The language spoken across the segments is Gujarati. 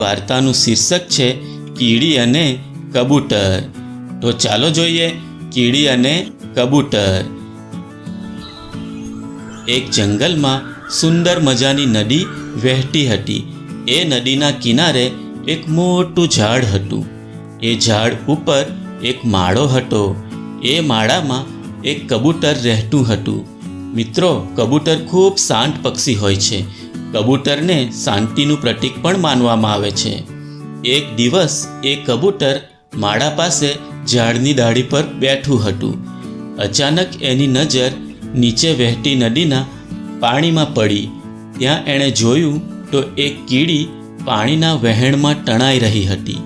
વાર્તાનું શીર્ષક છે કીડી અને કબૂતર. તો ચાલો જોઈએ કીડી અને કબૂતર. એક જંગલમાં સુંદર મજાની નદી વહેતી હતી. એ નદીના કિનારે એક મોટું ઝાડ હતું. એ ઝાડ ઉપર એક માળો હતો. એ માળામાં એક કબૂતર રહેતું હતું. મિત્રો, કબૂતર ખૂબ શાંત પક્ષી હોય છે. કબૂતરને શાંતિનું પ્રતીક પણ માનવામાં આવે છે. એક દિવસ એ કબૂતર માળા પાસે ઝાડની ડાળી પર બેઠું હતું. અચાનક એની નજર નીચે વહેતી નદીના પાણીમાં પડી. ત્યાં એણે જોયું તો એક કીડી પાણીના વહેણમાં તણાઈ રહી હતી.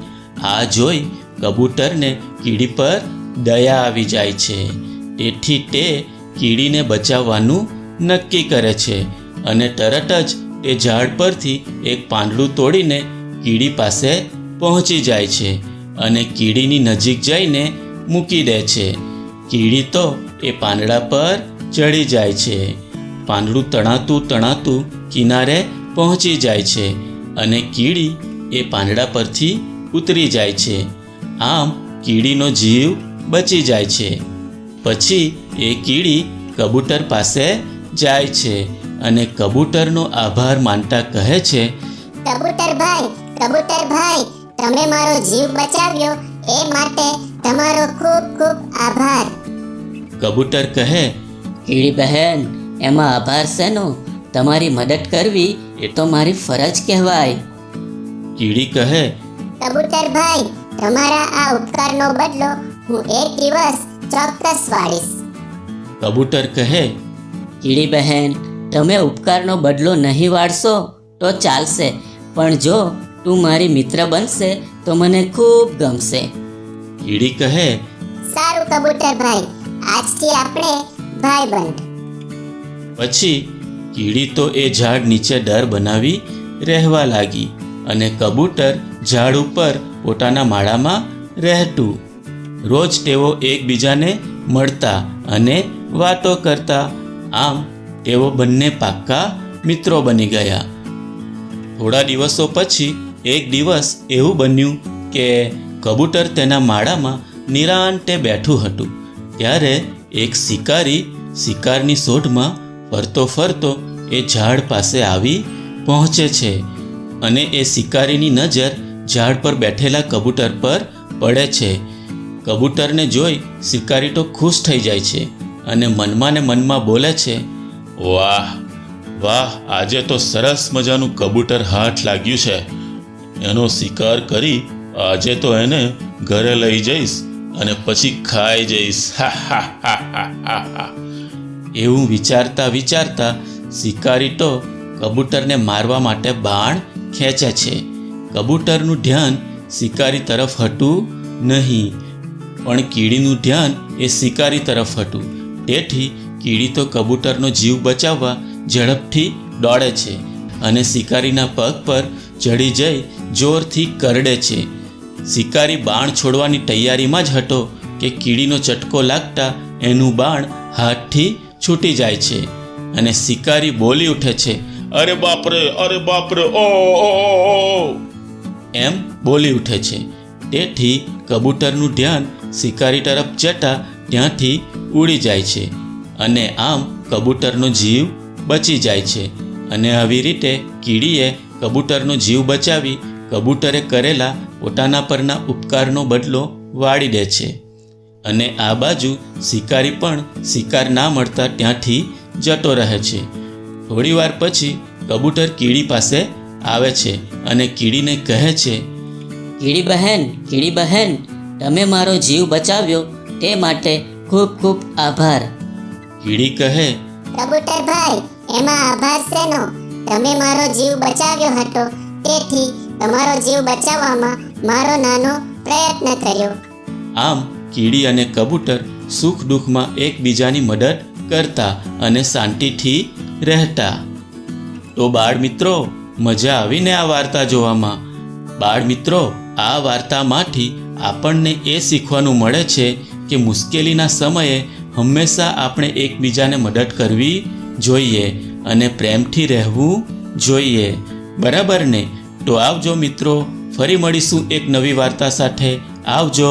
આ જોઈ કબૂતરને કીડી પર દયા આવી જાય છે. તેથી તે કીડીને બચાવવાનું નક્કી કરે છે અને તરત જ તે ઝાડ પરથી એક પાંદડું તોડીને કીડી પાસે પહોંચી જાય છે અને કીડીની નજીક જઈને મૂકી દે છે. કીડી તો એ પાંદડા પર ચડી જાય છે. પાંદડું તણાતું તણાતું કિનારે પહોંચી જાય છે અને કીડી એ પાંદડા પરથી ઉતરી જાય છે. આમ કીડીનો જીવ બચી જાય છે. પછી એ કીડી કબૂતર પાસે જાય છે અને કબૂતરનો આભાર માનતા કહે છે, કબૂતરભાઈ, તમે મારો જીવ બચાવ્યો એ માટે તમારો ખૂબ ખૂબ આભાર. કબૂતર કહે, કીડી બહેન, એમાં આભાર શેનો? તમારી મદદ કરવી એ તો મારી ફરજ કહેવાય. કીડી કહે, કબૂતરભાઈ, તમારા આ ઉપકારનો બદલો હું એક દિવસ ચોક્કસ વાળીશ. કબૂતર કહે, કીડી બહેન, તમે ઉપકારનો બદલો નહીં વાળશો તો ચાલશે, પણ જો તું મારી મિત્ર બનશે તો મને ખૂબ ગમશે. કીડી કહે, સારું કબૂતરભાઈ, આજથી આપણે ભાઈબંધ. પછી કીડી તો એ ઝાડ નીચે દર બનાવી રહેવા લાગી અને કબૂતર ઝાડ ઉપર પોતાના માળામાં રહેતું. રોજ તેઓ એકબીજાને મળતા અને વાતો કરતા. આમ તેઓ બંને પાક્કા મિત્રો બની ગયા. થોડા દિવસો પછી એક દિવસ એવું બન્યું કે કબૂતર તેના માળામાં નિરાંતે બેઠું હતું. ત્યારે એક શિકારી શિકારની શોધમાં ફરતો ફરતો એ ઝાડ પાસે આવી પહોંચે છે અને એ શિકારીની નજર ઝાડ પર બેઠેલા કબૂતર પર પડે છે. કબૂતરને જોઈ શિકારી તો ખુશ થઈ જાય છે અને મનમાં ને મનમાં બોલે છે, વાહ વાહ, આજે તો સરસ મજાનું કબૂતર હાથ લાગ્યું છે. એનો શિકાર કરી આજે તો એને ઘરે લઈ જઈશ અને પછી ખાઈ જઈશ. હા હા હા હા હા હા. એવું વિચારતા વિચારતા શિકારી તો કબૂતરને મારવા માટે બાણ ખેંચે છે. કબૂતરનું ધ્યાન શિકારી તરફ હતું નહીં, પણ કીડીનું ધ્યાન એ શિકારી તરફ હતું. તેથી કીડી તો કબૂતરનો જીવ બચાવવા ઝડપથી દોડે છે અને શિકારીના પગ પર ચડી જઈ જોરથી કરડે છે. શિકારી બાણ છોડવાની તૈયારીમાં જ હતો કે કીડીનો ચટકો લાગતા એનું બાણ હાથથી છૂટી જાય છે અને શિકારી બોલી ઉઠે છે, અરે બાપરે, ઓ એમ બોલી ઉઠે છે. તેથી કબૂતરનું ધ્યાન શિકારી તરફ જતા ત્યાંથી ઉડી જાય છે અને આમ કબૂતરનો જીવ બચી જાય છે. અને આવી રીતે કીડીએ કબૂતરનો જીવ બચાવી કબૂતરે કરેલા પોતાના પરના ઉપકારનો બદલો વાળી દે છે. અને આ બાજુ શિકારી પણ શિકાર ના મળતા ત્યાંથી જતો રહે છે. થોડીવાર પછી કબૂતર કીડી પાસે આવે છે અને કીડીને કહે છે, કીડી બહેન, તમે મારો જીવ બચાવ્યો તે માટે ખૂબ ખૂબ આભાર. કીડી કહે, કબૂતરભાઈ, એમાં આભાર શેનો? તમે મારો જીવ બચાવ્યો હતો, તેથી તમારો જીવ બચાવવામાં મારો નાનો પ્રયત્ન કર્યો. આમ કીડી અને કબૂતર સુખ દુઃખમાં એકબીજાની મદદ કરતા અને શાંતિથી રહેતા. તો બાળ મિત્રો, મજા આવીને આ વાર્તા જોવામાં? બાળ મિત્રો, આ વાર્તામાંથી આપણને એ શીખવાનું મળે છે કે મુશ્કેલીના સમયે હંમેશા આપણે એકબીજાને મદદ કરવી જોઈએ અને પ્રેમથી રહેવું જોઈએ. બરાબર ને? તો આવજો મિત્રો, ફરી મળીશું એક નવી વાર્તા સાથે. આવજો.